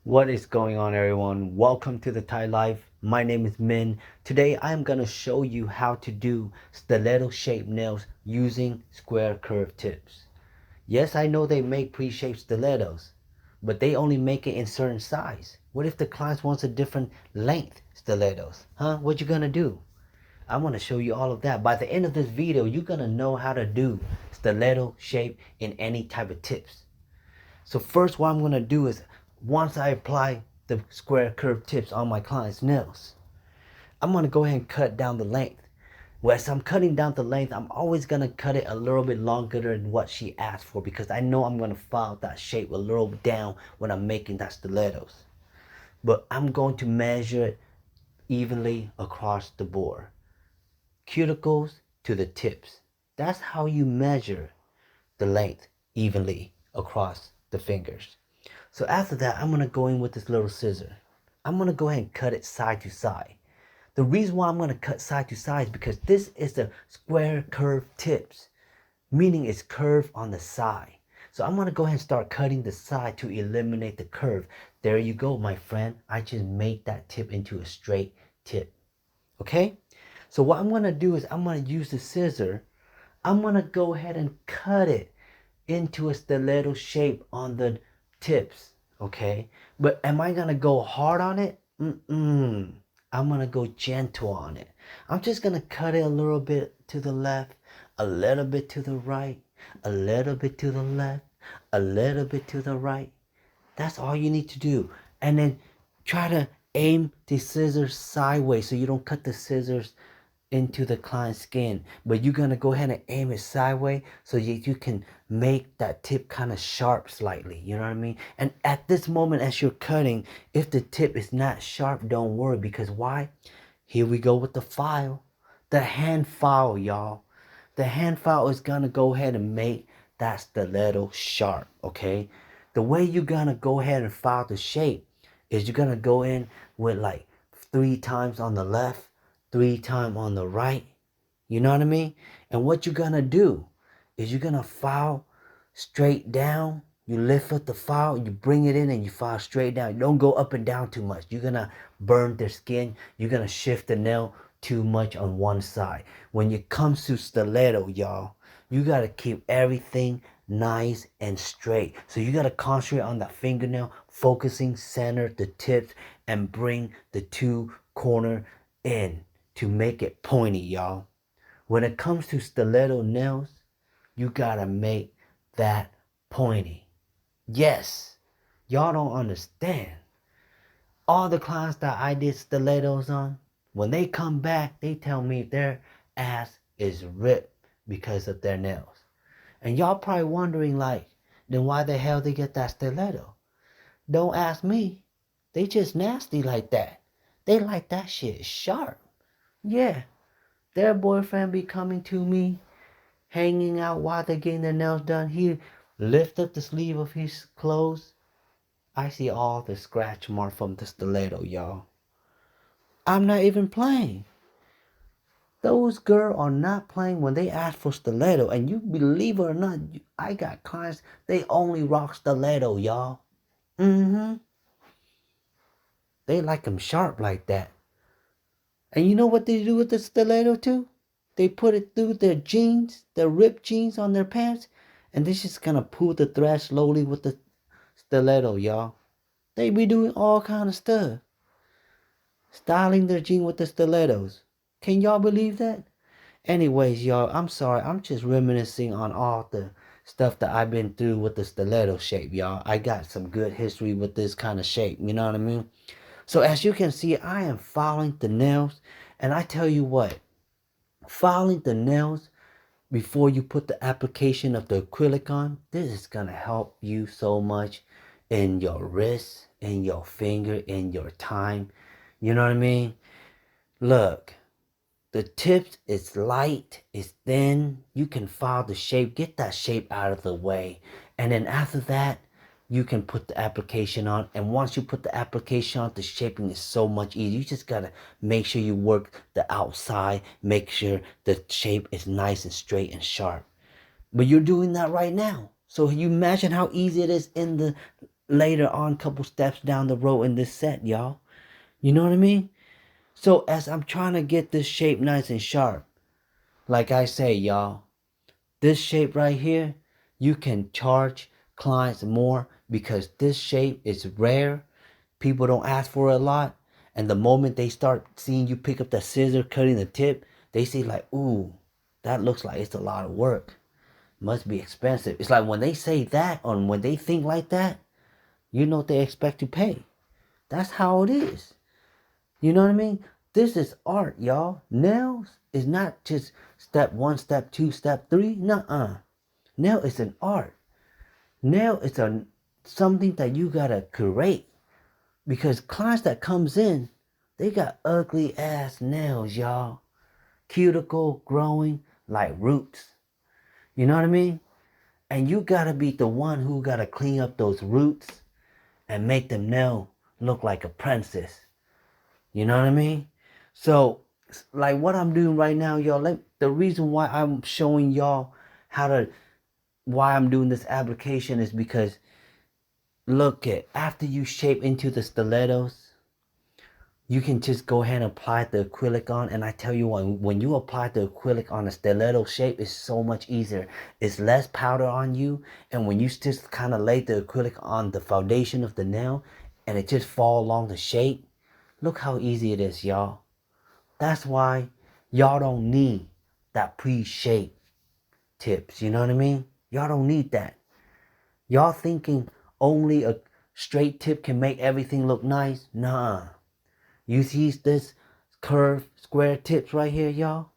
What is going on, everyone? Welcome to the Thai Life. My name is Min. Today I am going to show you how to do stiletto shaped nails using square curved tips. Yes, I know they make pre-shaped stilettos, but they only make it in certain size. What if the client wants a different length stilettos? What you gonna do? I want to show you all of that. By the end of this video, you're gonna know how to do stiletto shape in any type of tips. So first, what I'm going to do is, once I apply the square curved tips on my client's nails, I'm going to go ahead and cut down the length. As I'm cutting down the length, I'm always going to cut it a little bit longer than what she asked for, because I know I'm going to file that shape a little down when I'm making that stilettos. But I'm going to measure it evenly across the board. Cuticles to the tips. That's how you measure the length evenly across the fingers. So after that, I'm going to go in with this little scissor. I'm going to go ahead and cut it side to side. The reason why I'm going to cut side to side is because this is the square curved tips, meaning it's curved on the side. So I'm going to go ahead and start cutting the side to eliminate the curve. There you go, my friend. I just made that tip into a straight tip. Okay? So what I'm going to do is I'm going to use the scissor. I'm going to go ahead and cut it into a stiletto shape on the tips, okay? But am I gonna go hard on it? I'm gonna go gentle on it. I'm just gonna cut it a little bit to the left, a little bit to the right, a little bit to the left, a little bit to the right. That's all you need to do. And then try to aim the scissors sideways so you don't cut the scissors into the client's skin, but you're gonna go ahead and aim it sideways so you can make that tip kind of sharp slightly, you know what I mean? And at this moment, as you're cutting, if the tip is not sharp, don't worry, because why? Here we go with the file, the hand file, y'all. The hand file is gonna go ahead and make that stiletto sharp, okay? The way you're gonna go ahead and file the shape is you're gonna go in with like 3 times on the left, 3 times on the right. You know what I mean? And what you're gonna do is you're gonna file straight down. You lift up the file, you bring it in, and you file straight down. You don't go up and down too much. You're gonna burn their skin. You're gonna shift the nail too much on one side. When it comes to stiletto, y'all, you gotta keep everything nice and straight. So you gotta concentrate on the fingernail, focusing center the tips, and bring the 2 corner in to make it pointy, y'all. When it comes to stiletto nails, you gotta make that pointy. Yes, y'all don't understand. All the clients that I did stilettos on, when they come back, they tell me their ass is ripped because of their nails. And y'all probably wondering, like, then why the hell they get that stiletto? Don't ask me. They just nasty like that. They like that shit sharp. Yeah, their boyfriend be coming to me, hanging out while they're getting their nails done. He lift up the sleeve of his clothes. I see all the scratch mark from the stiletto, y'all. I'm not even playing. Those girls are not playing when they ask for stiletto. And you believe it or not, I got clients, they only rock stiletto, y'all. They like them sharp like that. And you know what they do with the stiletto too? They put it through their jeans, their ripped jeans on their pants, and they're just gonna pull the thread slowly with the stiletto, y'all. They be doing all kind of stuff. Styling their jeans with the stilettos. Can y'all believe that? Anyways, y'all, I'm sorry. I'm just reminiscing on all the stuff that I've been through with the stiletto shape, y'all. I got some good history with this kind of shape, you know what I mean? So as you can see, I am filing the nails. And I tell you what, filing the nails before you put the application of the acrylic on, this is going to help you so much in your wrist, in your finger, in your time. You know what I mean? Look, the tips is light, it's thin. You can file the shape, get that shape out of the way. And then after that, you can put the application on. And once you put the application on, the shaping is so much easier. You just gotta make sure you work the outside, make sure the shape is nice and straight and sharp. But you're doing that right now. So you imagine how easy it is in the later on, couple steps down the road in this set, y'all. You know what I mean? So as I'm trying to get this shape nice and sharp, like I say, y'all, this shape right here, you can charge clients more because this shape is rare. People don't ask for it a lot. And the moment they start seeing you pick up the scissor cutting the tip, they see like, ooh, that looks like it's a lot of work. Must be expensive. It's like when they say that or when they think like that, you know what they expect to pay. That's how it is. You know what I mean? This is art, y'all. Nails is not just step 1, step 2, step 3. Nuh-uh. Nail is an art. Nail is something that you gotta create. Because clients that comes in, they got ugly ass nails, y'all. Cuticle growing like roots. You know what I mean? And you gotta be the one who gotta clean up those roots and make them nail look like a princess. You know what I mean? So, like what I'm doing right now, y'all, the reason why I'm showing y'all why I'm doing this application is because, look at, after you shape into the stilettos, you can just go ahead and apply the acrylic on. And I tell you what, when you apply the acrylic on a stiletto shape, it's so much easier. It's less powder on you. And when you just kind of lay the acrylic on the foundation of the nail and it just fall along the shape, look how easy it is, y'all. That's why y'all don't need that pre-shape tips. You know what I mean? Y'all don't need that. Y'all thinking only a straight tip can make everything look nice? Nah. You see this curved square tips right here, y'all?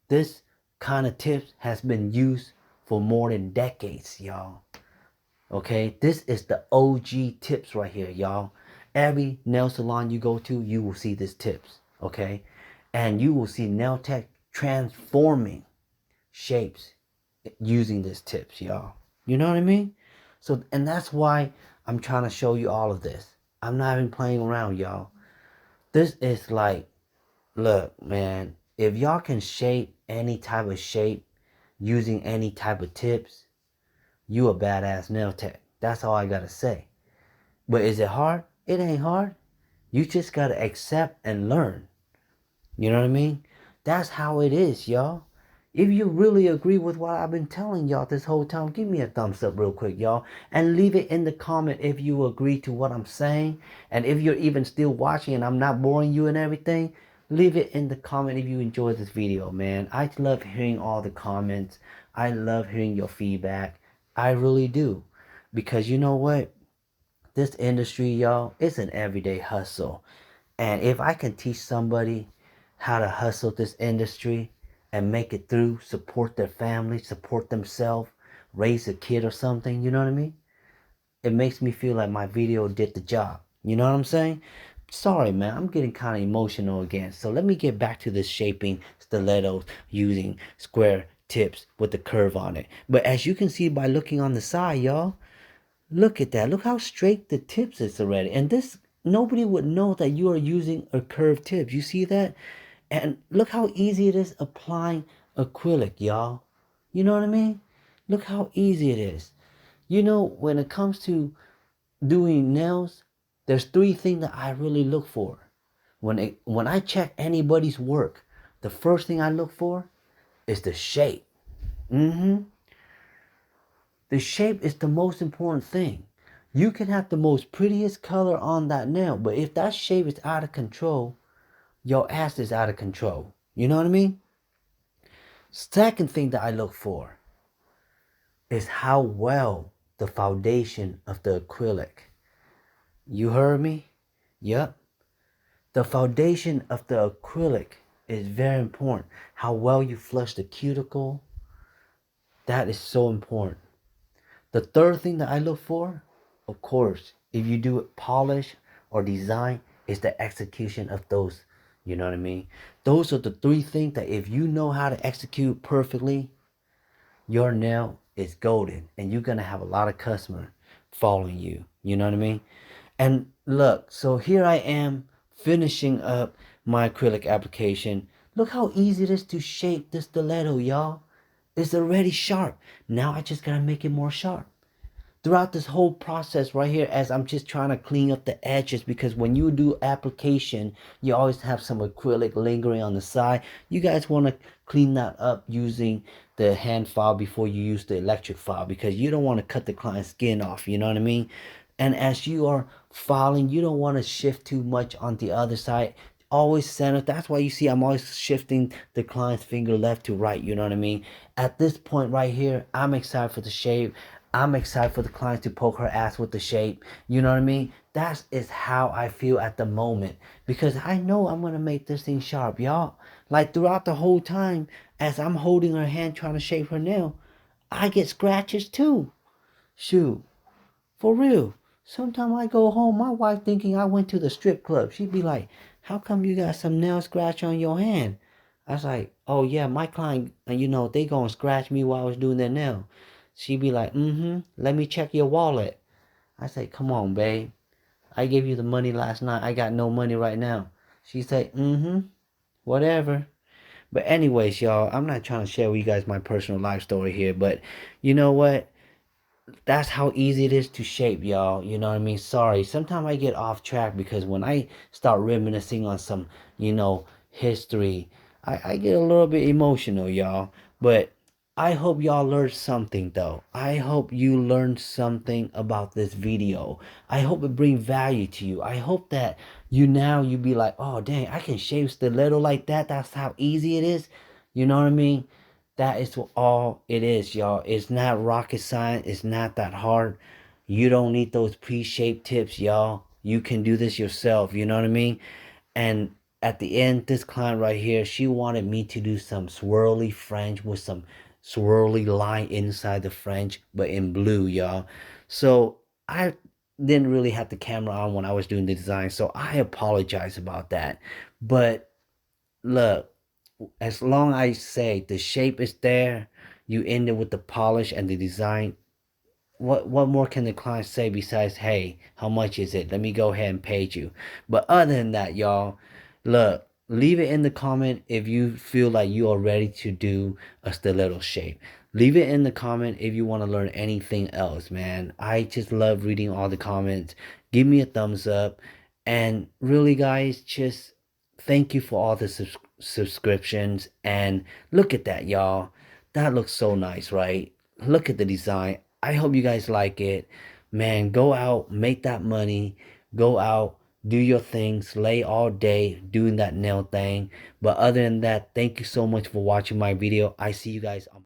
This kind of tips has been used for more than decades, y'all. Okay? This is the OG tips right here, y'all. Every nail salon you go to, you will see this tips. Okay? And you will see nail tech transforming shapes using this tips, y'all. You know what I mean? So, and that's why I'm trying to show you all of this. I'm not even playing around, y'all. This is like, look, man, if y'all can shape any type of shape using any type of tips, you a badass nail tech. That's all I gotta say. But is it hard? It ain't hard. You just gotta accept and learn. You know what I mean? That's how it is, y'all. If you really agree with what I've been telling y'all this whole time, give me a thumbs up real quick, y'all. And leave it in the comment if you agree to what I'm saying. And if you're even still watching and I'm not boring you and everything, leave it in the comment if you enjoyed this video, man. I love hearing all the comments. I love hearing your feedback. I really do. Because you know what? This industry, y'all, it's an everyday hustle. And if I can teach somebody how to hustle this industry and make it through, support their family, support themselves, raise a kid or something, you know what I mean? It makes me feel like my video did the job. You know what I'm saying? Sorry, man, I'm getting kind of emotional again. So let me get back to this shaping stilettos using square tips with the curve on it. But as you can see by looking on the side, y'all, look at that. Look how straight the tips is already. And this, nobody would know that you are using a curved tip. You see that? And look how easy it is applying acrylic, y'all. You know what I mean? Look how easy it is. You know, when it comes to doing nails, there's 3 things that I really look for. When I check anybody's work, the first thing I look for is the shape. The shape is the most important thing. You can have the most prettiest color on that nail, but if that shape is out of control, your ass is out of control. You know what I mean? Second thing that I look for is how well the foundation of the acrylic. You heard me? Yep. The foundation of the acrylic is very important. How well you flush the cuticle, that is so important. The third thing that I look for, of course, if you do it polish or design, is the execution of those. You know what I mean? Those are the 3 things that if you know how to execute perfectly, your nail is golden. And you're going to have a lot of customers following you. You know what I mean? And look, so here I am finishing up my acrylic application. Look how easy it is to shape this stiletto, y'all. It's already sharp. Now I just got to make it more sharp. throughout this whole process right here, as I'm just trying to clean up the edges, because when you do application, you always have some acrylic lingering on the side. You guys want to clean that up using the hand file before you use the electric file, because you don't want to cut the client's skin off, you know what I mean? And as you are filing, you don't want to shift too much on the other side. Always center. That's why you see I'm always shifting the client's finger left to right, you know what I mean? At this point right here, I'm excited for the shape. I'm excited for the client to poke her ass with the shape. You know what I mean? That is how I feel at the moment, because I know I'm going to make this thing sharp, y'all. Like throughout the whole time, as I'm holding her hand trying to shape her nail, I get scratches too. Shoot. For real. Sometimes I go home, my wife thinking I went to the strip club. She'd be like, how come you got some nail scratch on your hand? I was like, oh yeah, my client, they gonna scratch me while I was doing their nail. She'd be like, let me check your wallet. I say, come on, babe. I gave you the money last night. I got no money right now. She say, whatever. But anyways, y'all, I'm not trying to share with you guys my personal life story here, but you know what? That's how easy it is to shape, y'all. You know what I mean? Sorry, sometimes I get off track, because when I start reminiscing on some, history, I get a little bit emotional, y'all. But I hope y'all learned something, though. I hope you learned something about this video. I hope it brings value to you. I hope that you be like, oh dang, I can shape stiletto like that. That's how easy it is. You know what I mean? That is all it is, y'all. It's not rocket science. It's not that hard. You don't need those pre-shaped tips, y'all. You can do this yourself. You know what I mean? And at the end, this client right here, she wanted me to do some swirly French with some swirly line inside the French, but in blue, y'all. So I didn't really have the camera on when I was doing the design, so I apologize about that. But look, as long as I say the shape is there, you end it with the polish and the design. What more can the client say besides, hey, how much is it? Let me go ahead and pay you. But other than that, y'all, look, leave it in the comment if you feel like you are ready to do a stiletto shape. Leave it in the comment if you want to learn anything else, man. I just love reading all the comments. Give me a thumbs up. And really, guys, just thank you for all the subscriptions. And look at that, y'all. That looks so nice, right? Look at the design. I hope you guys like it. Man, go out, make that money. Go out, do your thing, slay all day doing that nail thing. But other than that, thank you so much for watching my video. I see you guys on